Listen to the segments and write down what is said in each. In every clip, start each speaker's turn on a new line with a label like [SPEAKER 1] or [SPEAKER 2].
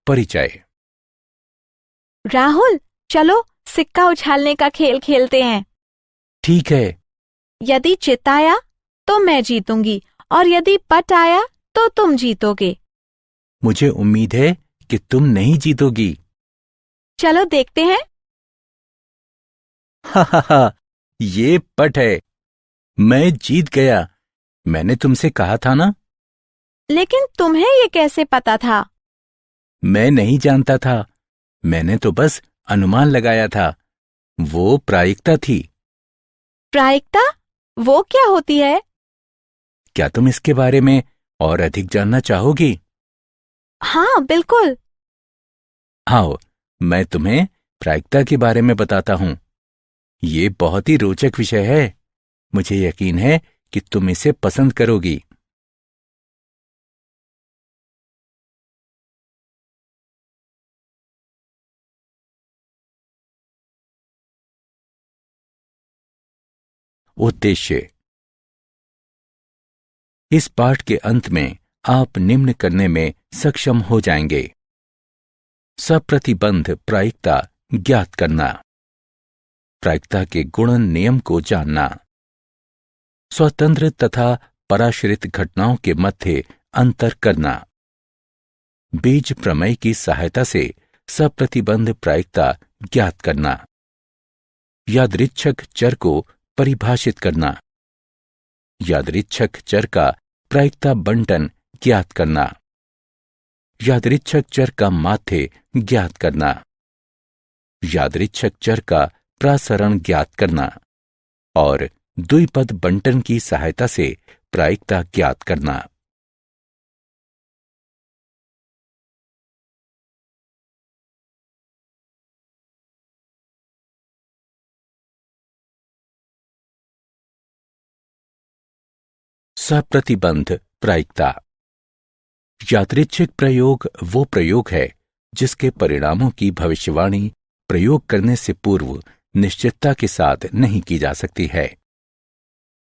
[SPEAKER 1] परिचय।
[SPEAKER 2] राहुल, चलो सिक्का उछालने का खेल खेलते हैं।
[SPEAKER 1] ठीक है।
[SPEAKER 2] यदि चित आया तो मैं जीतूंगी और यदि पट आया तो तुम जीतोगे।
[SPEAKER 1] मुझे उम्मीद है कि तुम नहीं जीतोगी।
[SPEAKER 2] चलो देखते हैं।
[SPEAKER 1] हा, ये पट है। मैं जीत गया। मैंने तुमसे कहा था ना।
[SPEAKER 2] लेकिन तुम्हें ये कैसे पता था?
[SPEAKER 1] मैं नहीं जानता था। मैंने तो बस अनुमान लगाया था। वो प्रायिकता थी।
[SPEAKER 2] प्रायिकता? वो क्या होती है?
[SPEAKER 1] क्या तुम इसके बारे में और अधिक जानना चाहोगी?
[SPEAKER 2] हाँ, बिल्कुल।
[SPEAKER 1] आओ, मैं तुम्हें प्रायिकता के बारे में बताता हूं। ये बहुत ही रोचक विषय है। मुझे यकीन है कि तुम इसे पसंद करोगी। उद्देश्य। इस पाठ के अंत में आप निम्न करने में सक्षम हो जाएंगे। सप्रतिबंध प्रायिकता ज्ञात करना। प्रायिकता के गुणन नियम को जानना। स्वतंत्र तथा पराश्रित घटनाओं के मध्य अंतर करना। बीज प्रमेय की सहायता से सप्रतिबंध प्रायिकता ज्ञात करना। यादृच्छक चर को परिभाषित करना। यादृच्छक चर का प्रायिकता बंटन ज्ञात करना। यादृच्छक चर का माध्य ज्ञात करना। यादृच्छक चर का प्रसरण ज्ञात करना और द्विपद बंटन की सहायता से प्रायिकता ज्ञात करना। सप्रतिबंध प्रायिकता। यादृच्छिक प्रयोग वो प्रयोग है जिसके परिणामों की भविष्यवाणी प्रयोग करने से पूर्व निश्चितता के साथ नहीं की जा सकती है।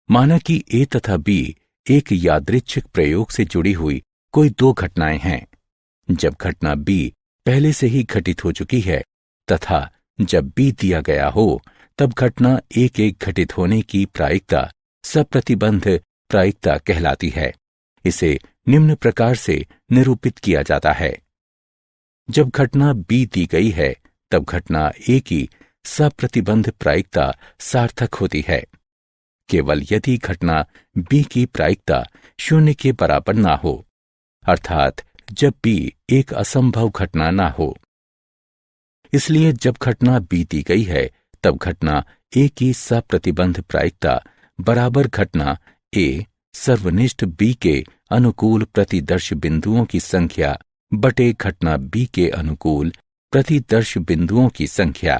[SPEAKER 1] माना कि ए तथा बी एक यादृच्छिक प्रयोग से जुड़ी हुई कोई दो घटनाएं हैं। जब घटना बी पहले से ही घटित हो चुकी है तथा जब बी दिया गया हो, तब घटना ए के घटित होने की प्रायिकता सप्रतिबंध प्रायिकता कहलाती है। इसे निम्न प्रकार से निरूपित किया जाता है। जब घटना बी दी गई है, तब घटना ए की सप्रतिबंध प्रायिकता सार्थक होती है, केवल यदि घटना बी की प्रायिकता 0 के बराबर ना हो, अर्थात जब बी एक असंभव घटना ना हो। इसलिए जब घटना बी दी गई है, तब घटना ए की सप्रतिबंध प्रायिकता बराबर घटना ए सर्वनिष्ठ बी के अनुकूल प्रतिदर्श बिंदुओं की संख्या बटे घटना बी के अनुकूल प्रतिदर्श बिंदुओं की संख्या।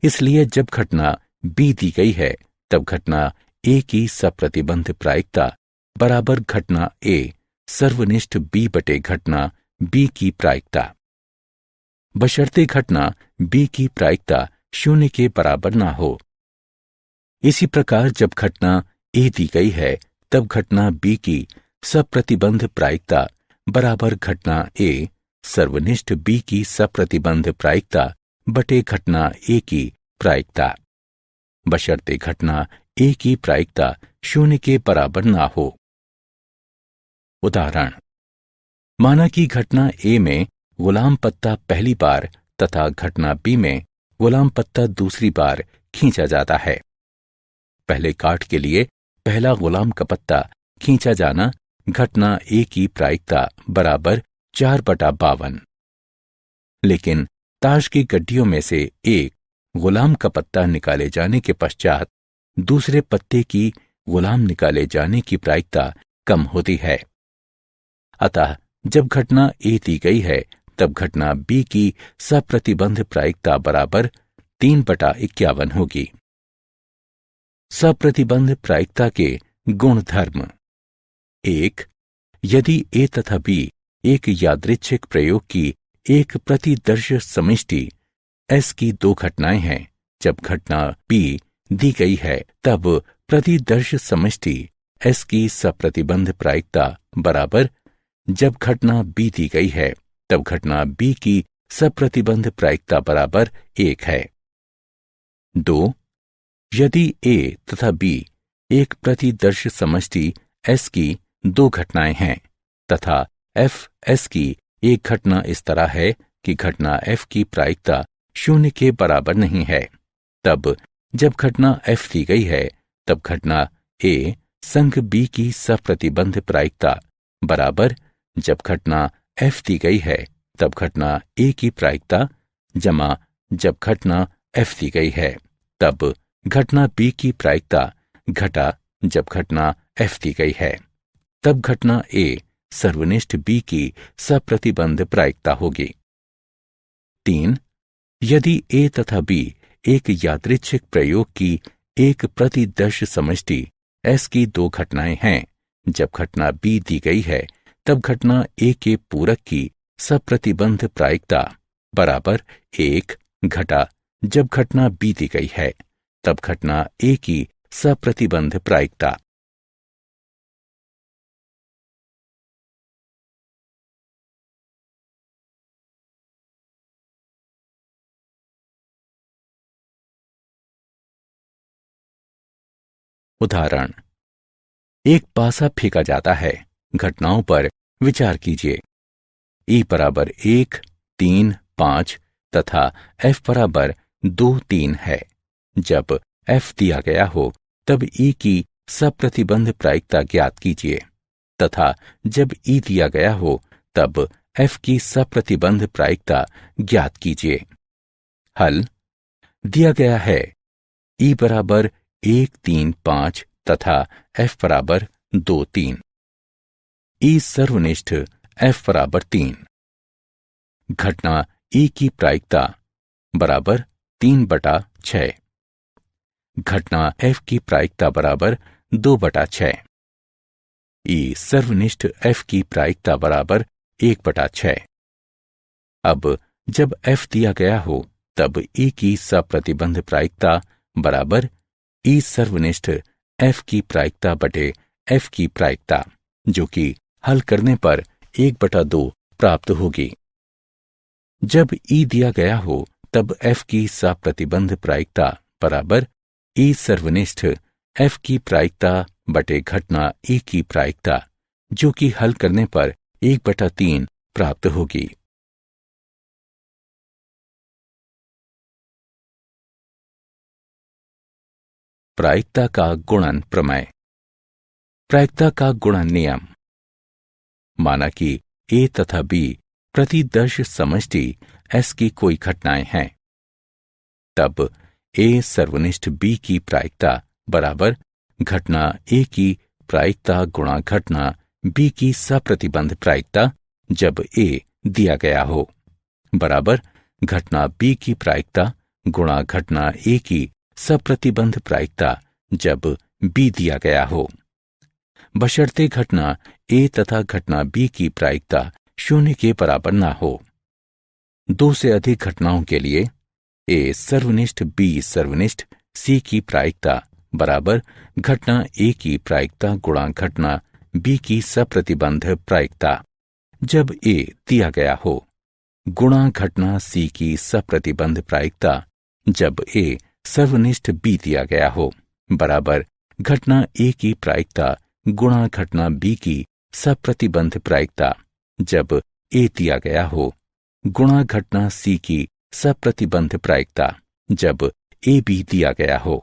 [SPEAKER 1] इसलिए जब घटना बी दी गई है, तब घटना ए की सप्रतिबंध प्रायिकता बराबर घटना ए सर्वनिष्ठ बी बटे घटना बी की प्रायिकता, बशर्ते घटना बी की प्रायिकता 0 के बराबर ना हो। इसी प्रकार जब घटना ए दी गई है, तब घटना बी की सप्रतिबंध प्रायिकता बराबर घटना ए सर्वनिष्ठ बी की सप्रतिबंध प्रायिकता बटे घटना ए की प्रायिकता, बशर्ते घटना ए की प्रायिकता 0 के बराबर ना हो। उदाहरण। माना कि घटना ए में गुलाम पत्ता पहली बार तथा घटना बी में गुलाम पत्ता दूसरी बार खींचा जाता है। पहले काट के लिए पहला गुलाम का पत्ता खींचा जाना घटना ए की प्रायिकता बराबर 4/52। लेकिन ताश की गड्डियों में से एक गुलाम का पत्ता निकाले जाने के पश्चात दूसरे पत्ते की गुलाम निकाले जाने की प्रायिकता कम होती है। अतः जब घटना ए दी गई है, तब घटना बी की सप्रतिबंध प्रायिकता बराबर 3/51 होगी। सप्रतिबंध प्रायिकता के गुणधर्म। 1. यदि ए तथा बी एक यादृच्छिक प्रयोग की एक प्रतिदर्श समिष्टि एस की दो घटनाएं हैं, जब घटना बी दी गई है, तब प्रतिदर्श समिष्टि एस की सप्रतिबंध प्रायिकता बराबर जब घटना बी दी गई है, तब घटना B की सप्रतिबंध प्रायिकता बराबर 1 है। 2. यदि A तथा B एक प्रतिदर्श समष्टि S की दो घटनाएं हैं तथा F S की एक घटना इस तरह है कि घटना F की प्रायिकता 0 के बराबर नहीं है, तब जब घटना F दी गई है तब घटना A संघ B की सप्रतिबंध प्रायिकता बराबर जब घटना F दी गई है तब घटना A की प्रायिकता जमा जब घटना F दी गई है तब घटना B की प्रायिकता घटा जब घटना F दी गई है, तब घटना A सर्वनिष्ठ B की सप्रतिबंध प्रायिकता होगी। 3. यदि A तथा B एक यादृच्छिक प्रयोग की एक प्रतिदर्श समष्टि S की दो घटनाएं हैं, जब घटना B दी गई है तब घटना A के पूरक की सप्रतिबंध प्रायिकता बराबर 1 घटा जब घटना B दी गई है तब घटना A की सप्रतिबंध प्रायिकता। उदाहरण, एक पासा फेंका जाता है। घटनाओं पर विचार कीजिए। E बराबर 1, 3, 5 तथा F बराबर 2, 3 है। जब F दिया गया हो तब E की सप्रतिबंध प्रायिकता ज्ञात कीजिए तथा जब E दिया गया हो तब F की सप्रतिबंध प्रायिकता ज्ञात कीजिए। हल दिया गया है E बराबर 1, 3, 5 तथा F बराबर 2, 3। E सर्वनिष्ठ F बराबर 3। घटना E की प्रायिकता बराबर 3/6। घटना F की प्रायिकता बराबर 2/6। E सर्वनिष्ठ F की प्रायिकता बराबर 1/6। अब जब F दिया गया हो तब E की सप्रतिबंध प्रायिकता बराबर E सर्वनिष्ठ F की प्रायिकता बटे F की प्रायिकता, जो कि हल करने पर 1/2 प्राप्त होगी। जब E दिया गया हो तब F की सप्रतिबंध प्रायिकता बराबर E सर्वनिष्ठ F की प्रायिकता बटे घटना E की प्रायिकता, जो कि हल करने पर 1/3 प्राप्त होगी। प्रायिकता का गुणन प्रमेय। प्रायिकता का गुणन नियम। माना कि A तथा B प्रतिदर्श समष्टि S की कोई घटनाएं हैं, तब A सर्वनिष्ठ B की प्रायिकता बराबर घटना A की प्रायिकता गुणा घटना B की सप्रतिबंध प्रायिकता जब A दिया गया हो बराबर घटना B की प्रायिकता गुणा घटना A की सप्रतिबंध प्रायिकता जब B दिया गया हो, बशर्ते घटना A तथा घटना B की प्रायिकता 0 के बराबर ना हो। 2 से अधिक घटनाओं के लिए A सर्वनिष्ठ B सर्वनिष्ठ C की प्रायिकता बराबर घटना A की प्रायिकता गुणा घटना B की सप्रतिबंध प्रायिकता जब A दिया गया हो गुणा घटना C की सप्रतिबंध प्रायिकता जब A सर्वनिष्ठ B दिया गया हो बराबर घटना A की प्रायिकता गुणा घटना B की सप्रतिबंध प्रायिकता जब A दिया गया हो गुणा घटना C की सप्रतिबंध प्रायिकता जब A B दिया गया हो।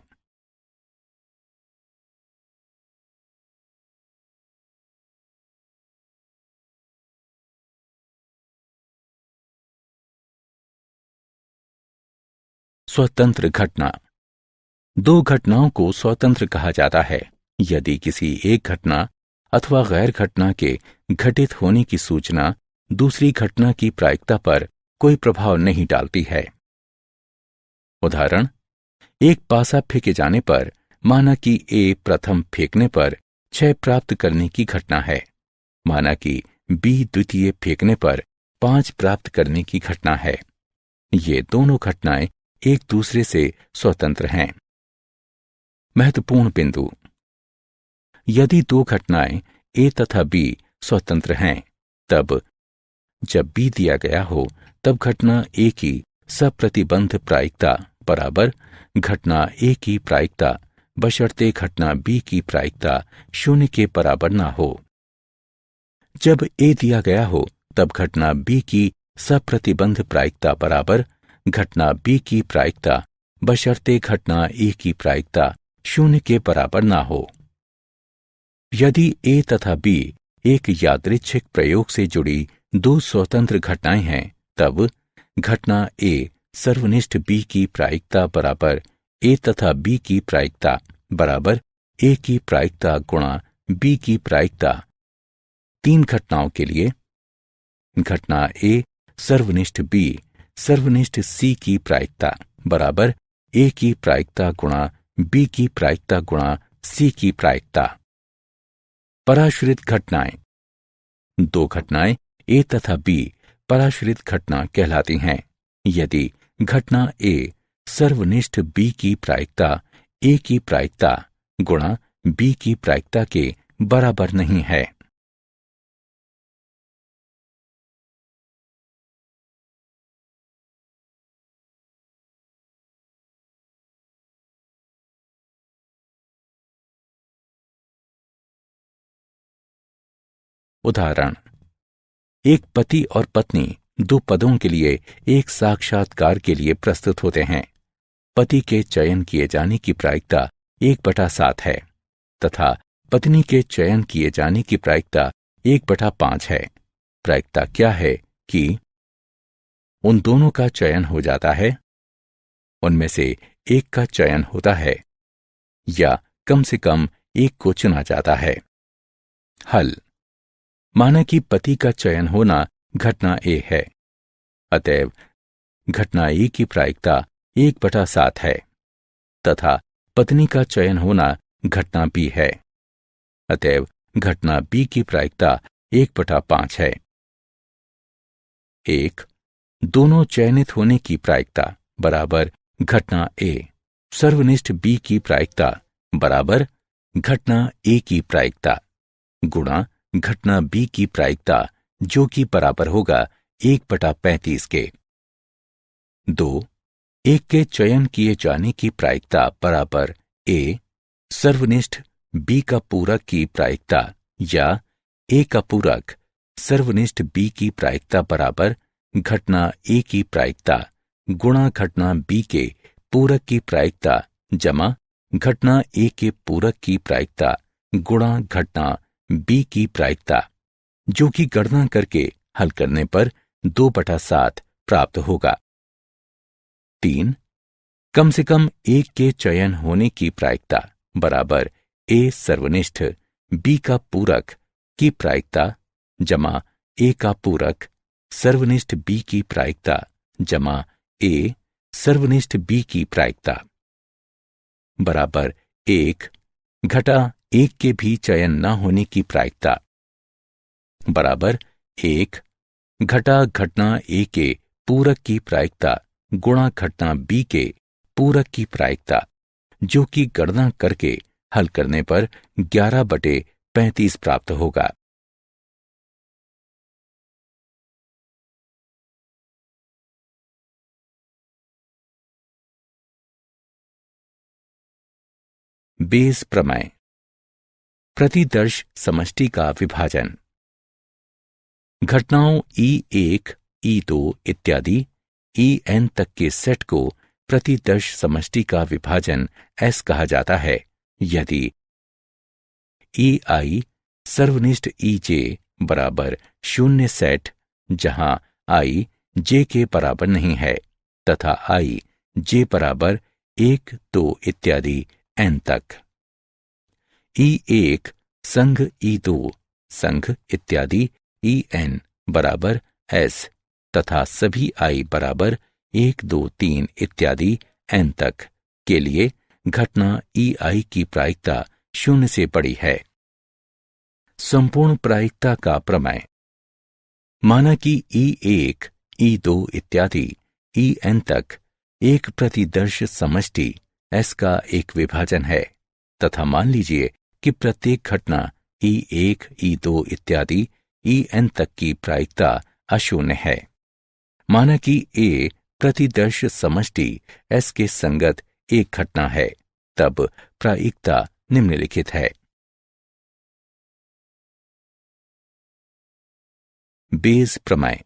[SPEAKER 1] स्वतंत्र घटना। 2 घटनाओं को स्वतंत्र कहा जाता है यदि किसी एक घटना अथवा गैर घटना के घटित होने की सूचना दूसरी घटना की प्रायिकता पर कोई प्रभाव नहीं डालती है। उदाहरण, एक पासा फेंके जाने पर माना कि A प्रथम फेंकने पर 6 प्राप्त करने की घटना है, माना कि B द्वितीय फेंकने पर 5 प्राप्त करने की घटना है। ये दोनों घटनाएं एक दूसरे से स्वतंत्र हैं। महत्वपूर्ण बिंदु। यदि 2 घटनाएं A तथा B स्वतंत्र हैं, तब जब बी दिया गया हो तब घटना ए की सप्रतिबंध प्रायिकता बराबर घटना ए की प्रायिकता बशर्ते घटना बी की प्रायिकता 0 के बराबर ना हो। जब ए दिया गया हो तब घटना बी की सप्रतिबंध प्रायिकता बराबर घटना बी की प्रायिकता बशर्ते घटना ए की प्रायिकता 0 के बराबर ना हो। यदि ए तथा बी एक यादृच्छिक प्रयोग से जुड़ी दो स्वतंत्र घटनाएं हैं तब घटना ए सर्वनिष्ठ बी की प्रायिकता बराबर ए तथा बी की प्रायिकता बराबर ए की प्रायिकता गुणा बी की प्रायिकता। 3 घटनाओं के लिए घटना ए सर्वनिष्ठ बी सर्वनिष्ठ सी की प्रायिकता बराबर ए की प्रायिकता गुणा बी की प्रायिकता गुणा सी की प्रायिकता। पराश्रित घटनाएं। 2 घटनाएं ए तथा बी पराश्रित घटना कहलाती हैं यदि घटना ए सर्वनिष्ठ बी की प्रायिकता ए की प्रायिकता गुणा बी की प्रायिकता के बराबर नहीं है। उदाहरण, एक पति और पत्नी 2 पदों के लिए एक साक्षात्कार के लिए प्रस्तुत होते हैं। पति के चयन किए जाने की प्रायिकता 1/7 है तथा पत्नी के चयन किए जाने की प्रायिकता 1/5 है। प्रायिकता क्या है कि उन दोनों का चयन हो जाता है, उनमें से एक का चयन होता है या कम से कम एक को चुना जाता है। हल, माना कि पति का चयन होना घटना ए है, अतएव घटना ए की प्रायिकता 1/7 है तथा पत्नी का चयन होना घटना बी है, अतएव घटना बी की प्रायिकता 1/5 है। 1. दोनों चयनित होने की प्रायिकता बराबर घटना ए सर्वनिष्ठ बी की प्रायिकता बराबर घटना ए की प्रायिकता गुणा घटना बी की प्रायिकता जो कि बराबर होगा 1/35 के। 2. एक के चयन किए जाने की प्रायिकता बराबर ए सर्वनिष्ठ बी का पूरक की प्रायिकता या ए का पूरक सर्वनिष्ठ बी की प्रायिकता बराबर घटना ए की प्रायिकता गुणा घटना बी के पूरक की प्रायिकता जमा घटना ए के पूरक की प्रायिकता गुणा घटना बी की प्रायिकता, जो कि गणना करके हल करने पर 2/7 प्राप्त होगा। 3. कम से कम एक के चयन होने की प्रायिकता बराबर ए सर्वनिष्ठ बी का पूरक की प्रायिकता जमा ए का पूरक सर्वनिष्ठ बी की प्रायिकता जमा ए सर्वनिष्ठ बी की प्रायिकता बराबर 1 घटा एक के भी चयन न होने की प्रायिकता बराबर 1 घटा घटना ए के पूरक की प्रायिकता गुणा घटना बी के पूरक की प्रायिकता, जो कि गणना करके हल करने पर 11/35 प्राप्त होगा। बेस प्रमेय। प्रतिदर्श समष्टि का विभाजन। घटनाओं E1, E2 इत्यादि En तक के सेट को प्रतिदर्श समष्टि का विभाजन S कहा जाता है यदि EI सर्वनिष्ठ EJ बराबर 0 सेट जहां I J के बराबर नहीं है तथा I J बराबर 1, 2 इत्यादि N तक। E1 संघ E2 संघ इत्यादि En बराबर S तथा सभी I बराबर 1, 2, 3 इत्यादि N तक के लिए घटना EI की प्रायिकता 0 से बड़ी है। संपूर्ण प्रायिकता का प्रमेय। माना कि E1, E2 इत्यादि En तक एक प्रतिदर्श समष्टि S का एक विभाजन है तथा मान लीजिए कि प्रत्येक घटना E1, E2 इत्यादि En तक की प्रायिकता अशून्य है। माना कि ए प्रतिदर्श समष्टि एस के संगत एक घटना है, तब प्रायिकता निम्नलिखित है। बेस प्रमेय।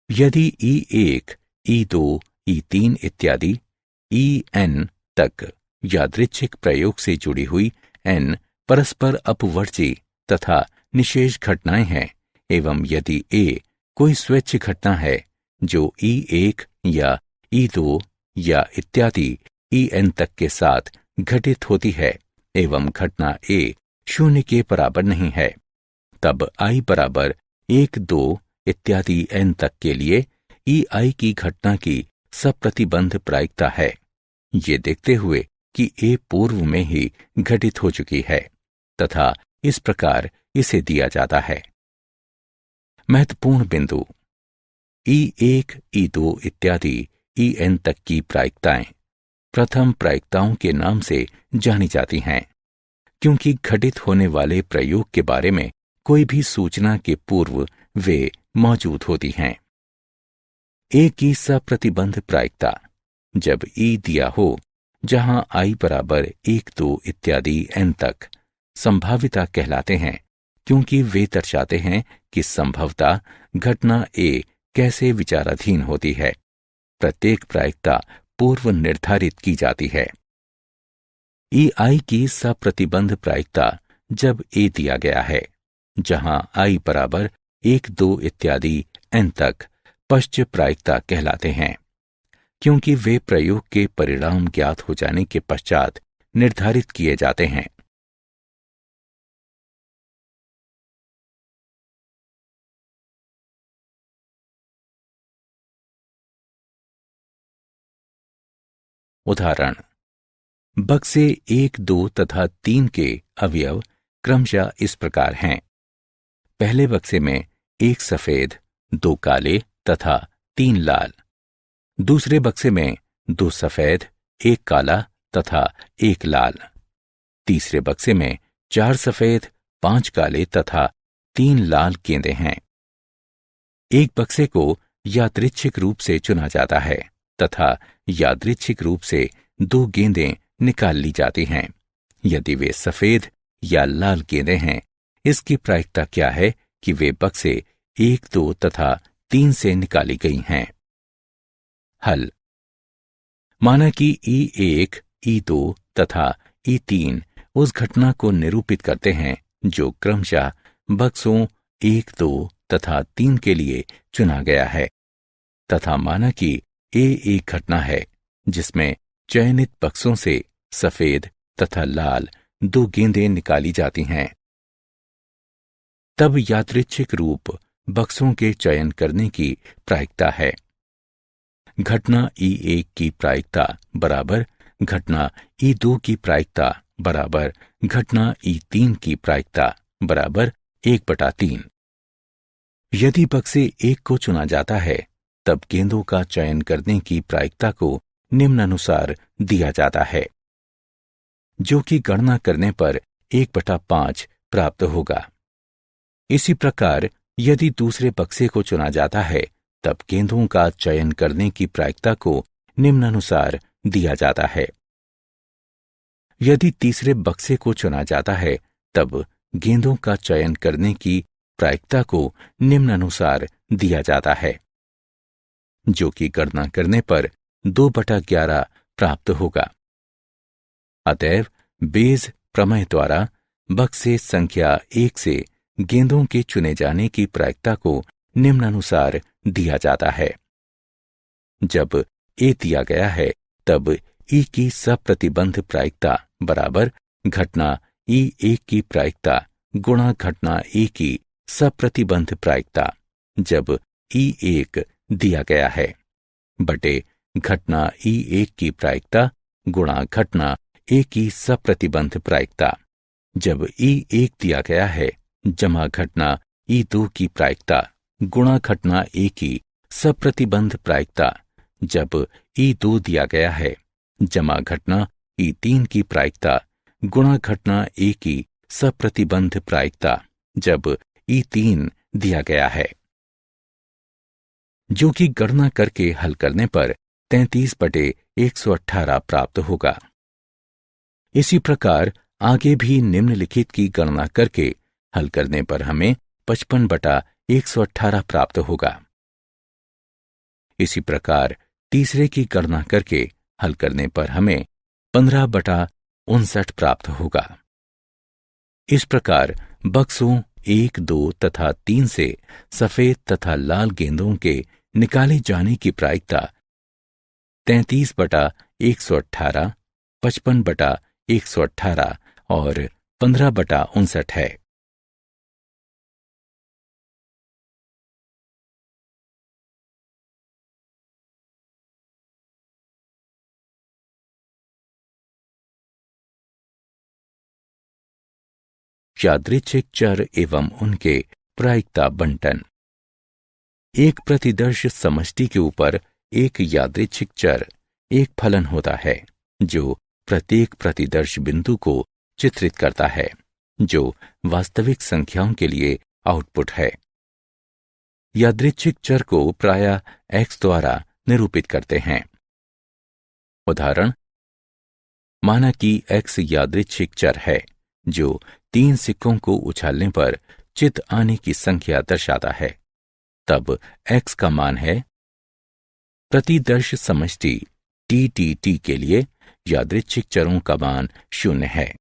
[SPEAKER 1] यदि E1, E2, E3 इत्यादि En तक यादृच्छिक प्रयोग से जुड़ी हुई n परस्पर अपवर्ती तथा निशेष घटनाएं हैं, एवं यदि A कोई स्वैच्छ घटना है जो E1 या E2 या इत्यादि En तक के साथ घटित होती है, एवं घटना A शून्य के बराबर नहीं है, तब I बराबर 1, 2 इत्यादि n तक के लिए EI की घटना की सप्रतिबंध प्रायिकता है, ये देखते हुए कि A पूर्व में ही घटित हो चुकी है, तथा इस प्रकार इसे दिया जाता है। महत्वपूर्ण बिंदु। E1, E2 इत्यादि En तक की प्रायिकताएं प्रथम प्रायिकताओं के नाम से जानी जाती हैं, क्योंकि घटित होने वाले प्रयोग के बारे में कोई भी सूचना के पूर्व वे मौजूद होती हैं। A की सप्रतिबंध प्रायिकता। जब E दिया हो, जहां I बराबर 1, 2 इत्यादि n तक संभाविता कहलाते हैं, क्योंकि वे दर्शाते हैं कि संभवतः घटना A कैसे विचाराधीन होती है। प्रत्येक प्रायिकता पूर्व निर्धारित की जाती है। EI की सप्रतिबंध प्रायिकता जब A दिया गया है, जहां I बराबर 1, 2 इत्यादि n तक पश्च प्रायिकता कहलाते हैं, क्योंकि वे प्रयोग के परिणाम ज्ञात हो जाने के पश्चात निर्धारित किए जाते हैं। उदाहरण। बक्से 1, 2 तथा 3 के अवयव क्रमशः इस प्रकार हैं। पहले बक्से में 1 सफेद, 2 काले तथा 3 लाल। दूसरे बक्से में 2 सफेद, 1 काला तथा 1 लाल। तीसरे बक्से में 4 सफेद, 5 काले तथा 3 लाल गेंदें हैं। एक बक्से को यादृच्छिक रूप से चुना जाता है तथा यादृच्छिक रूप से 2 गेंदें निकाल ली जाती हैं। यदि वे सफेद या लाल गेंदें हैं, इसकी प्रायिकता क्या है कि वे बक्से 1, 2 तथा 3 से निकाली गई हैं। हल। माना कि E1, E2 तथा E3 उस घटना को निरूपित करते हैं जो क्रमशः बक्सों 1, 2 तथा 3 के लिए चुना गया है, तथा माना कि A एक घटना है जिसमें चयनित बक्सों से सफेद तथा लाल 2 गेंदें निकाली जाती हैं। तब यादृच्छिक रूप बक्सों के चयन करने की प्रायिकता है। घटना E1 की प्रायिकता बराबर घटना E2 की प्रायिकता बराबर घटना E3 की प्रायिकता बराबर 1/3। यदि बक्से 1 को चुना जाता है, तब गेंदों का चयन करने की प्रायिकता को निम्नानुसार दिया जाता है, जो कि गणना करने पर 1/5 प्राप्त होगा। इसी प्रकार यदि दूसरे बक्से को चुना जाता है, तब गेंदों का चयन करने की प्रायिकता को निम्नानुसार दिया जाता है। यदि तीसरे बक्से को चुना जाता है, तब गेंदों का चयन करने की प्रायिकता को निम्नानुसार दिया जाता है, जो कि गणना करने पर 2/11 प्राप्त होगा। अतएव बेज प्रमेय द्वारा बक्से संख्या 1 से गेंदों के चुने जाने की प्रायिकता को निम्नानुसार दिया जाता है। जब A दिया गया है, तब E की सप्रतिबंध प्रायिकता बराबर घटना E1 की प्रायिकता गुणा घटना A की सप्रतिबंध प्रायिकता जब E1 दिया गया है, बटे घटना E1 की प्रायिकता गुणा घटना A की सप्रतिबंध प्रायिकता जब E1 दिया गया है, जमा घटना E2 की प्रायिकता गुणा घटना A की सप्रतिबंध प्रायिकता जब E2 दिया गया है, जमा घटना E3 की प्रायिकता गुणा घटना A की सप्रतिबंध प्रायिकता जब E3 दिया गया है। जो कि गणना करके हल करने पर 33/118 प्राप्त होगा। इसी प्रकार आगे भी निम्नलिखित की गणना करके हल करने पर हमें 55/118 प्राप्त होगा। इसी प्रकार तीसरे की गणना करके हल करने पर हमें 15/59 प्राप्त होगा। इस प्रकार बक्सों 1, 2 तथा 3 से सफेद तथा लाल गेंदों के निकाले जाने की प्रायिकता 33/118, 55/118 और 15/59 है। यादृच्छिक चर एवं उनके प्रायिकता बंटन। एक प्रतिदर्श समष्टि के ऊपर एक यादृच्छिक चर एक फलन होता है जो प्रत्येक प्रतिदर्श बिंदु को चित्रित करता है, जो वास्तविक संख्याओं के लिए आउटपुट है। यादृच्छिक चर को प्रायः x द्वारा निरूपित करते हैं। उदाहरण, माना कि x यादृच्छिक चर है जो 3 सिक्कों को उछालने पर चित आने की संख्या दर्शाता है। तब x का मान है। प्रतिदर्श समष्टि TTT के लिए यादृच्छिक चरों का मान 0 है।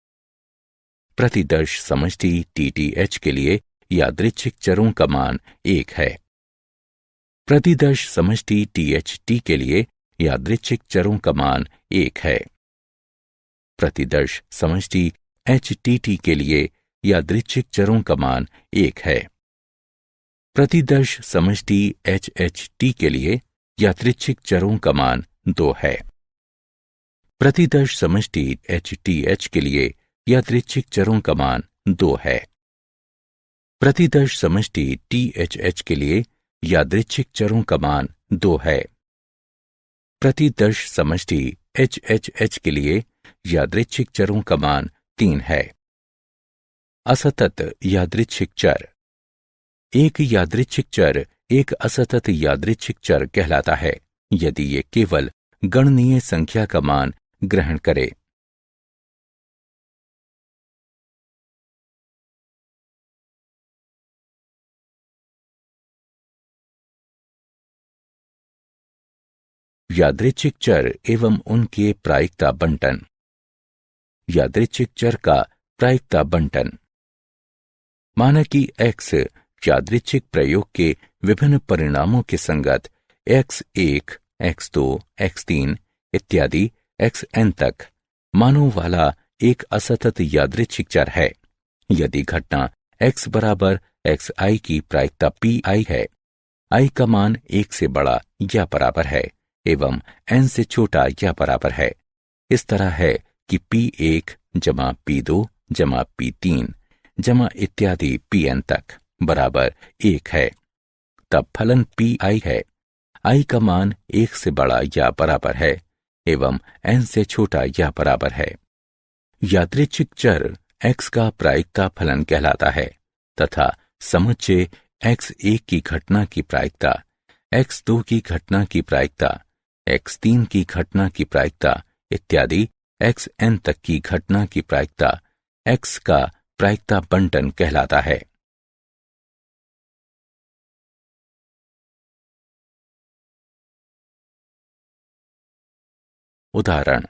[SPEAKER 1] प्रतिदर्श समष्टि TTH के लिए यादृच्छिक चरों का मान 1 है। प्रतिदर्श समष्टि THT के लिए यादृच्छिक चरों का मान 1 है। प्रतिदर्श समष्टि HTT के लिए यादृच्छिक चरों का मान 1 है। प्रतिदर्श समष्टि HHT के लिए यादृच्छिक चरों का मान 2 है। प्रतिदर्श समष्टि HTH के लिए यादृच्छिक चरों का मान 2 है। प्रतिदर्श समष्टि THH के लिए यादृच्छिक चरों का मान 2 है। प्रतिदर्श समष्टि HHH के लिए यादृच्छिक चरों का मान 3 है। असतत यादृच्छिक चर। एक यादृच्छिक चर एक असतत यादृच्छिक चर कहलाता है यदि ये केवल गणनीय संख्या का मान ग्रहण करे। यादृच्छिक चर एवं उनके प्रायिकता बंटन। यादृच्छिक चर का प्रायिकता बंटन। माना कि x यादृच्छिक प्रयोग के विभिन्न परिणामों के संगत x1, x2, x3 इत्यादि xn तक मानों वाला एक असतत यादृच्छिक चर है। यदि घटना x बराबर xi की प्रायिकता pi है, i का मान 1 से बड़ा या बराबर है एवं n से छोटा या बराबर है। इस तरह है कि p1 जमा p2 जमा p3 जमा इत्यादि pn तक बराबर 1 है, तब फलन pi है। i का मान 1 से बड़ा या बराबर है एवं n से छोटा या बराबर है। यादृच्छिक चर x का प्रायिकता फलन कहलाता है तथा समुच्चय x1 की घटना की प्रायिकता, x2 की घटना की प्रायिकता, x3 की घटना की प्रायिकता इत्यादि xn तक की घटना की प्रायिकता x का प्रायिकता बंटन कहलाता है। उदाहरण,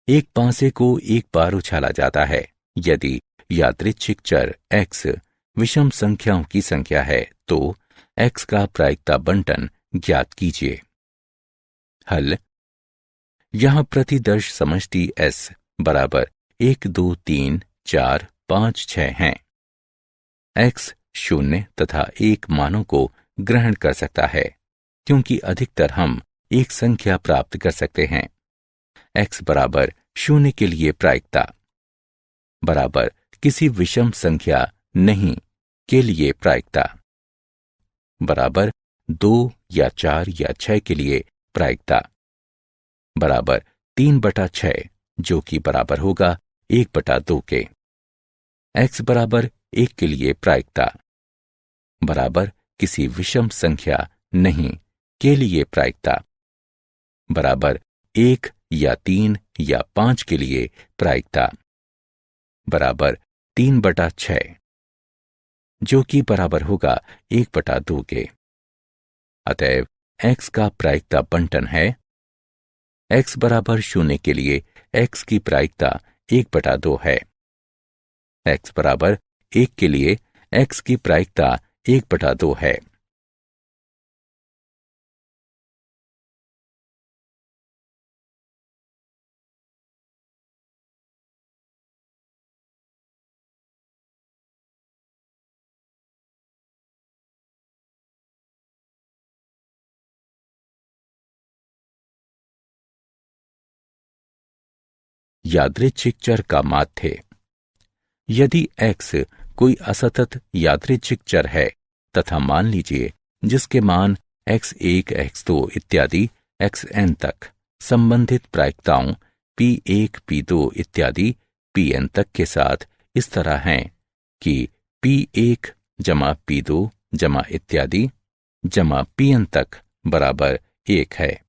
[SPEAKER 1] एक पांसे को एक बार उछाला जाता है। यदि यादृच्छिक चर x विषम संख्याओं की संख्या है तो x का प्रायिकता बंटन ज्ञात कीजिए। हल। यहां प्रतिदर्श समष्टि S बराबर 1, 2, 3, 4, 5, 6 हैं। x 0 तथा 1 मानों को ग्रहण कर सकता है क्योंकि अधिकतर हम एक संख्या प्राप्त कर सकते हैं। x बराबर 0 के लिए प्रायिकता बराबर किसी विषम संख्या नहीं के लिए प्रायिकता बराबर 2 या 4 या 6 के लिए प्रायिकता बराबर 3/6 जो कि बराबर होगा 1/2 के। x बराबर 1 के लिए प्रायिकता बराबर किसी विषम संख्या नहीं के लिए प्रायिकता बराबर 1 या 3 या 5 के लिए प्रायिकता बराबर 3/6 जो कि बराबर होगा 1/2 के। अतएव x का प्रायिकता बंटन है x बराबर 0 के लिए x की प्रायिकता 1/2 है। x बराबर 1 के लिए x की प्रायिकता 1/2 है। यादृच्छिक चर का माध्य। यदि x कोई असतत यादृच्छिक चर है तथा मान लीजिए जिसके मान x1, x2 इत्यादि xn तक संबंधित प्रायिकताओं p1, p2 इत्यादि pn तक के साथ इस तरह हैं कि p1 जमा p2 जमा इत्यादि जमा pn तक बराबर 1 है,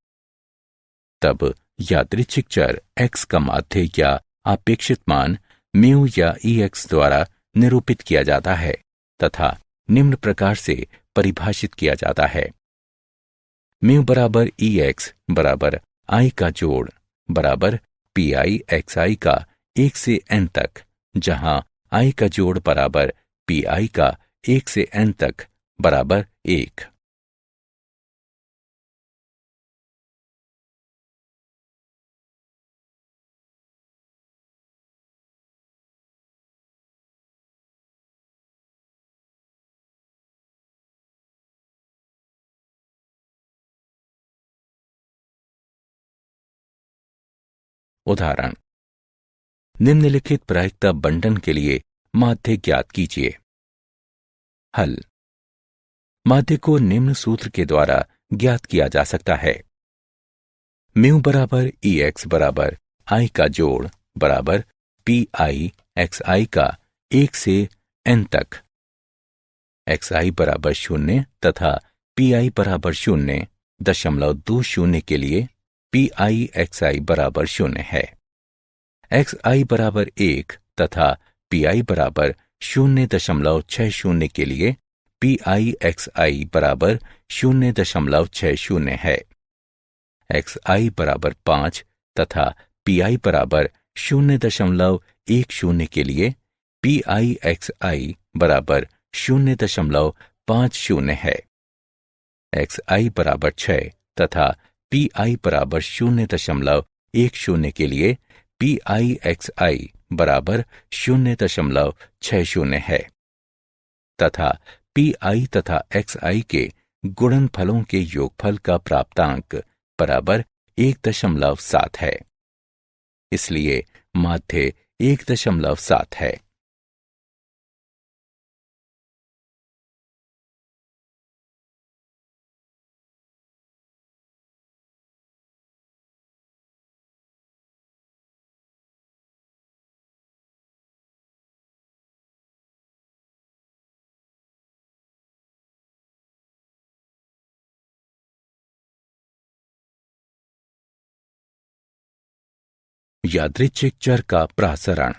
[SPEAKER 1] तब यादृच्छिक चर x का माध्य या अपेक्षित मान म्यू या ex द्वारा निरूपित किया जाता है तथा निम्न प्रकार से परिभाषित किया जाता है। म्यू बराबर ex बराबर i का जोड़ बराबर pi xi का 1 से n तक, जहां i का जोड़ बराबर pi का 1 से n तक बराबर 1। उदाहरण, निम्नलिखित प्रायिकता बंटन के लिए माध्य ज्ञात कीजिए। हल। माध्य को निम्न सूत्र के द्वारा ज्ञात किया जा सकता है। म्यू बराबर ex बराबर i का जोड़ बराबर pi xi का 1 से n तक, xi बराबर 0 तथा pi बराबर 0.20 के लिए pi xi बराबर 0 है। xi बराबर 1 तथा pi बराबर 0.60 के लिए pi xi बराबर 0.60 है। xi बराबर 5 तथा pi बराबर 0.10 के लिए pi xi बराबर 0.50 है। xi बराबर 6 तथा pi बराबर 0.10 के लिए pi xi बराबर 0.60 है तथा pi तथा xi के गुणनफलों के योगफल का प्राप्तांक बराबर 1.7 है। इसलिए माध्य 1.7 है। यादृच्छिक चर का प्रसरण।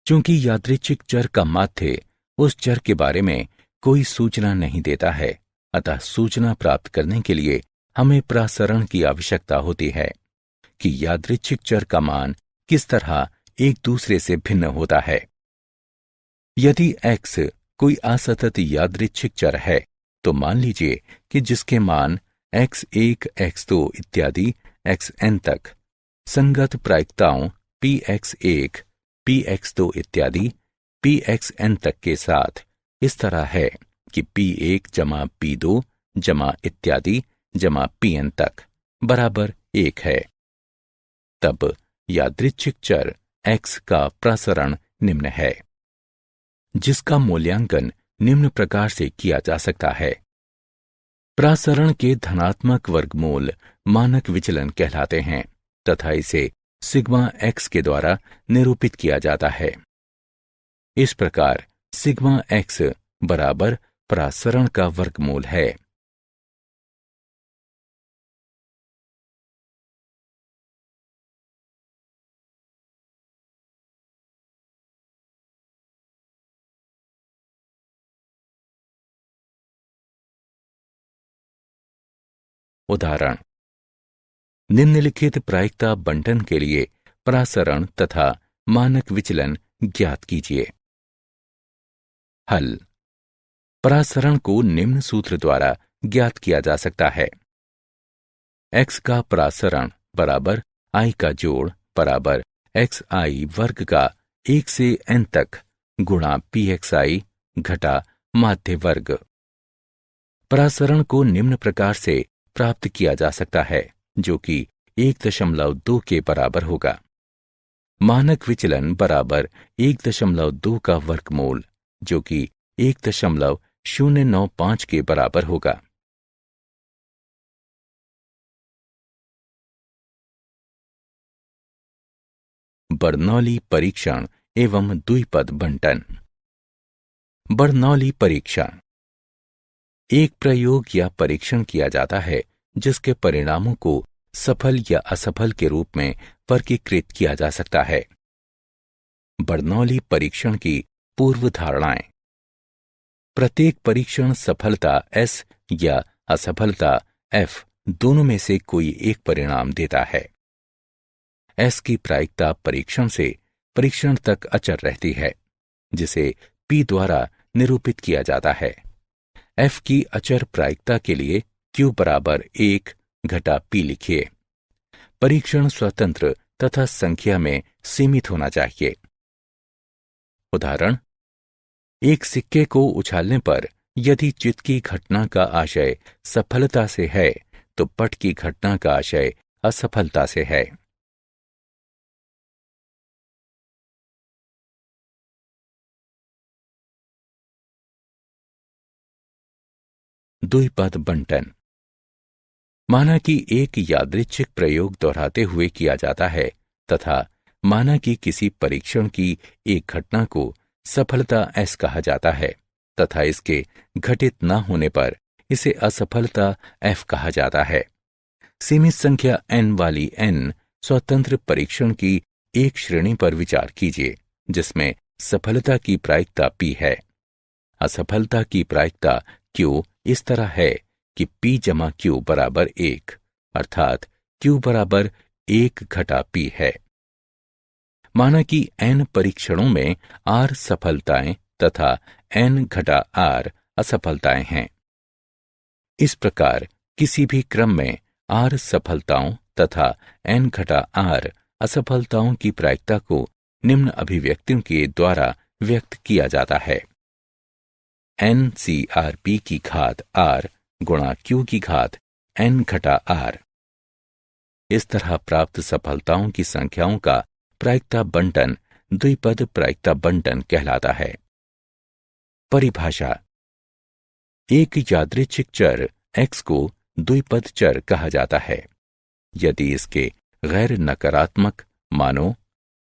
[SPEAKER 1] चूंकि यादृच्छिक चर का माध्य उस चर के बारे में कोई सूचना नहीं देता है, अतः सूचना प्राप्त करने के लिए हमें प्रसरण की आवश्यकता होती है कि यादृच्छिक चर का मान किस तरह एक दूसरे से भिन्न होता है। यदि x कोई असतत यादृच्छिक चर है तो मान लीजिए कि जिसके मान x1, x2 इत्यादि xn तक संगत प्रायिकताओं px1, px2 इत्यादि pxn तक के साथ इस तरह है कि p1 जमा p2 जमा इत्यादि जमा pn तक बराबर 1 है, तब यादृच्छिक चर x का प्रसरण निम्न है, जिसका मूल्यांकन निम्न प्रकार से किया जा सकता है। प्रसरण के धनात्मक वर्गमूल मानक विचलन कहलाते हैं तथा इसे सिग्मा x के द्वारा निरूपित किया जाता है। इस प्रकार सिग्मा x बराबर प्रसरण का वर्गमूल है। उदाहरण, निम्नलिखित प्रायिकता बंटन के लिए परासरण तथा मानक विचलन ज्ञात कीजिए। हल। परासरण को निम्न सूत्र द्वारा ज्ञात किया जा सकता है। x का परासरण बराबर i का जोड़ बराबर xi वर्ग का 1 से n तक गुणा pxi घटा माध्य वर्ग। परासरण को निम्न प्रकार से प्राप्त किया जा सकता है, जो कि 1.2 के बराबर होगा। मानक विचलन बराबर 1.2 का वर्गमूल, जो कि 1.095 के बराबर होगा। बर्नौली परीक्षण एवं द्विपद बंटन। बर्नौली परीक्षण एक प्रयोग या परीक्षण किया जाता है जिसके परिणामों को सफल या असफल के रूप में वर्गीकृत किया जा सकता है। बर्नौली परीक्षण की पूर्व धारणाएं। प्रत्येक परीक्षण सफलता S या असफलता F दोनों में से कोई एक परिणाम देता है। S की प्रायिकता परीक्षण से परीक्षण तक अचर रहती है, जिसे P द्वारा निरूपित किया जाता है। F की अचर प्रायिकता के लिए Q बराबर 1 घटा P लिखिए। परीक्षण स्वतंत्र तथा संख्या में सीमित होना चाहिए। उदाहरण, एक सिक्के को उछालने पर यदि चित्त की घटना का आशय सफलता से है तो पट की घटना का आशय असफलता से है। द्विपद बंटन। माना कि एक यादृच्छिक प्रयोग दोहराते हुए किया जाता है तथा माना कि किसी परीक्षण की एक घटना को सफलता S कहा जाता है तथा इसके घटित न होने पर इसे असफलता F कहा जाता है। सीमित संख्या n वाली n स्वतंत्र परीक्षण की एक श्रेणी पर विचार कीजिए जिसमें सफलता की प्रायिकता P है। असफलता की प्रायिकता Q इस तरह है कि P जमा Q बराबर 1, अर्थात Q बराबर 1 घटा P है। माना कि n परीक्षणों में R सफलताएं तथा n घटा R असफलताएं हैं। इस प्रकार किसी भी क्रम में R सफलताओं तथा n घटा R असफलताओं की प्रायिकता को निम्न अभिव्यक्तियों के द्वारा व्यक्त किया जाता है। NCRP की घात R गुणा Q की घात n घटा R। इस तरह प्राप्त सफलताओं की संख्याओं का प्रायिकता बंटन द्विपद प्रायिकता बंटन कहलाता है। परिभाषा। एक यादृच्छिक चर x को द्विपद चर कहा जाता है यदि इसके गैर नकारात्मक मानों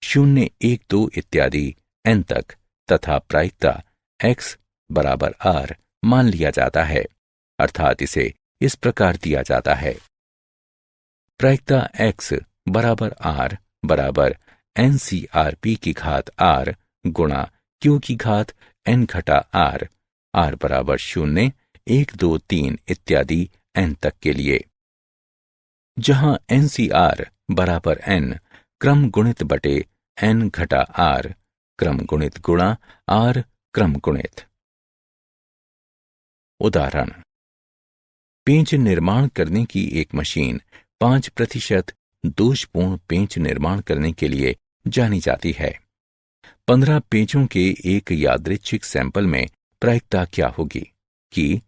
[SPEAKER 1] 0, 1, 2 इत्यादि n तक तथा प्रायिकता x बराबर R मान लिया जाता है, अर्थात इसे इस प्रकार दिया जाता है। प्रायिकता x बराबर R बराबर NCRP की घात R गुणा Q की घात n घटा R, R बराबर 0, 1, 2, 3 इत्यादि n तक के लिए, जहां NCR बराबर n क्रम गुणित बटे n घटा R क्रम गुणित गुणा R क्रम गुणित। उदाहरण, पेंच निर्माण करने की एक मशीन 5% दोषपूर्ण पेंच निर्माण करने के लिए जानी जाती है। 15 पेंचों के एक यादृच्छिक सैंपल में प्रायिकता क्या होगी कि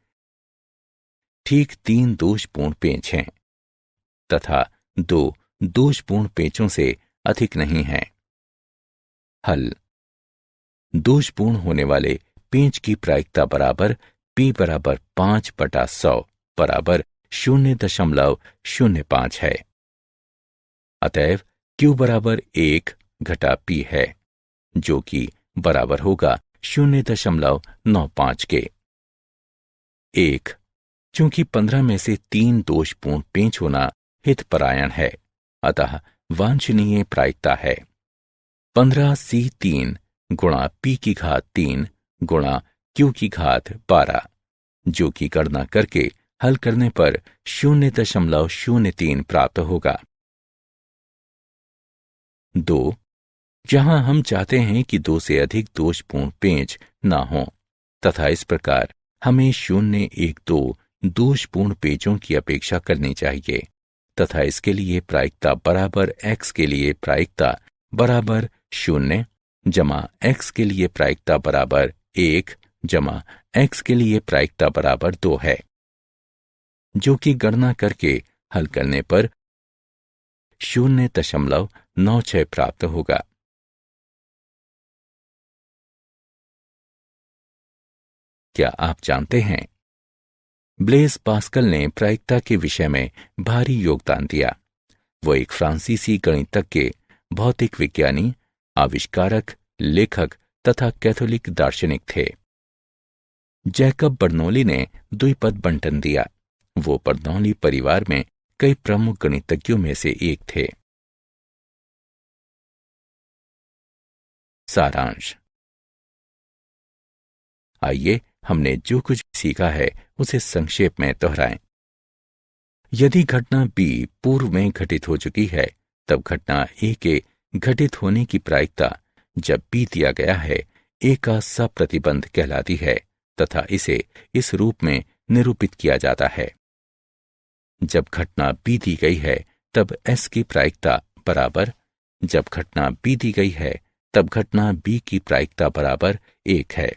[SPEAKER 1] ठीक 3 दोषपूर्ण पेंच हैं तथा 2 दोषपूर्ण पेंचों से अधिक नहीं हैं। हल। दोषपूर्ण होने वाले पेंच की प्रायिकता बराबर P बराबर 5/100 बराबर 0.05 है। अतएव Q बराबर 1 घटा P है, जो कि बराबर होगा 0.95 के। 1. चूंकि 15 में से 3 दोषपूर्ण पेंच होना हितपरायण है, अतः वांछनीय प्रायिकता है 15C3 गुणा P की घात 3 गुणा Q की घात 12, जो कि गणना करके हल करने पर 0.03 प्राप्त होगा। 2. जहां हम चाहते हैं कि 2 से अधिक दोषपूर्ण पेंच ना हो तथा इस प्रकार हमें 0, 1, 2 दोषपूर्ण पेंचों की अपेक्षा करनी चाहिए तथा इसके लिए प्रायिकता बराबर x के लिए प्रायिकता बराबर 0 जमा x के लिए प्रायिकता बराबर 1 जमा x के लिए प्रायिकता बराबर 2 है, जो कि गणना करके हल करने पर 0.96 प्राप्त होगा। क्या आप जानते हैं ब्लेज पास्कल ने प्रायिकता के विषय में भारी योगदान दिया। वो एक फ्रांसीसी गणितज्ञ, भौतिक विज्ञानी, आविष्कारक, लेखक तथा कैथोलिक दार्शनिक थे। जैकब बर्नौली ने द्विपद बंटन दिया। वो बर्नौली परिवार में कई प्रमुख गणितज्ञों में से एक थे। सारांश। आइए हमने जो कुछ सीखा है उसे संक्षेप में दोहराएं। यदि घटना B पूर्व में घटित हो चुकी है, तब घटना A के घटित होने की प्रायिकता जब B दिया गया है A का सप्रतिबंध कहलाती है तथा इसे इस रूप में निरूपित किया जाता है। जब घटना B दी गई है तब S की प्रायिकता बराबर, जब घटना B दी गई है तब घटना B की प्रायिकता बराबर 1 है।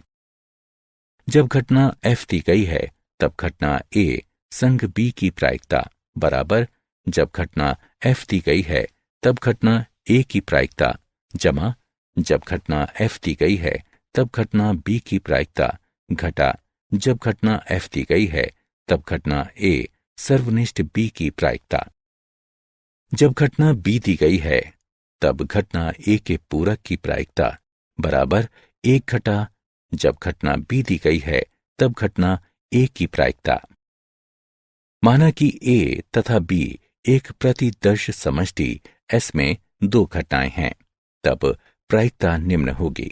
[SPEAKER 1] जब घटना F दी गई है तब घटना A संग B की प्रायिकता बराबर, जब घटना F दी गई है तब घटना A की प्रायिकता जमा, जब घटना F दी गई है तब घटना B की प्रायिकता घटा, जब घटना F दी गई है तब घटना A सर्वनिष्ठ B की प्रायिकता। जब घटना B दी गई है तब घटना A के पूरक की प्रायिकता बराबर 1 घटा, जब घटना B दी गई है तब घटना A की प्रायिकता। माना कि A तथा B एक प्रतिदर्श समष्टि S में 2 घटनाएं हैं, तब प्रायिकता निम्न होगी।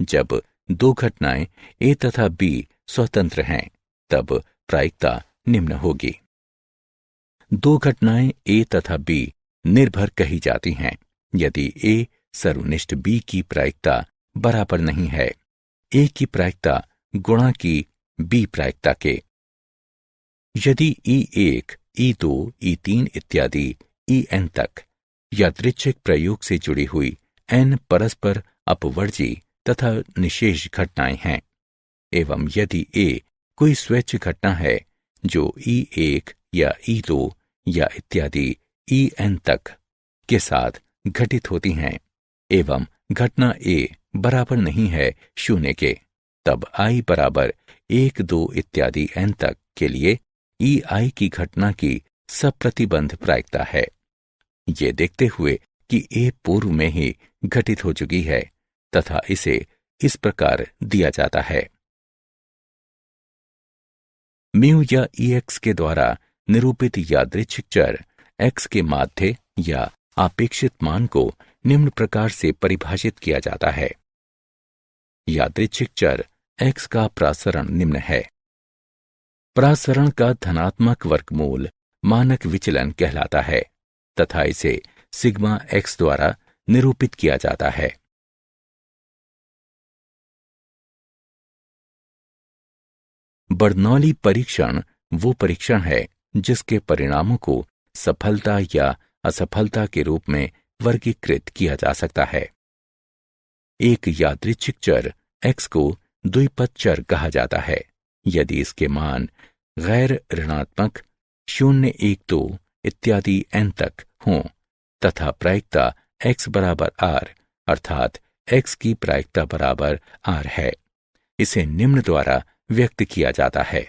[SPEAKER 1] जब 2 घटनाएं A तथा B स्वतंत्र हैं, तब प्रायिकता निम्न होगी। 2 घटनाएं A तथा B निर्भर कही जाती हैं यदि A सर्वनिष्ठ B की प्रायिकता बराबर नहीं है A की प्रायिकता गुणा की B प्रायिकता के। यदि E1, E2, E3 इत्यादि En तक यादृच्छिक प्रयोग से जुड़ी हुई n परस्पर अपवर्जी तथा निशेष घटनाएं हैं एवं यदि A कोई स्वैच्छिक घटना है जो E1 या E2 या इत्यादि En तक के साथ घटित होती हैं एवं घटना A बराबर नहीं है 0 के, तब I बराबर 1, 2 इत्यादि n तक के लिए EI की घटना की सप्रतिबंध प्रायिकता है। ये देखते हुए कि A पूर्व में ही घटित हो चुकी है तथा इसे इस प्रकार दिया जाता है। म्यू या EX के द्वारा निरूपित यादृच्छिक चर X के माध्य या आपेक्षित मान को निम्न प्रकार से परिभाषित किया जाता है। यादृच्छिक चर X का प्रासरण निम्न है। प्रासरण का धनात्मक वर्गमूल मानक विचलन कहलाता है तथा इसे सिग्मा X द्वारा निरूपित किया जाता है। बर्नौली परीक्षण वो परीक्षण है जिसके परिणामों को सफलता या असफलता के रूप में वर्गीकृत किया जा सकता है। एक यादृच्छिक चर X को द्विपद चर कहा जाता है यदि इसके मान गैर ऋणात्मक 0, 1, 2 इत्यादि n तक हों तथा प्रायिकता X बराबर R अर्थात X की प्रायिकता बराबर R है। इसे निम्न द्वारा व्यक्त किया जाता है।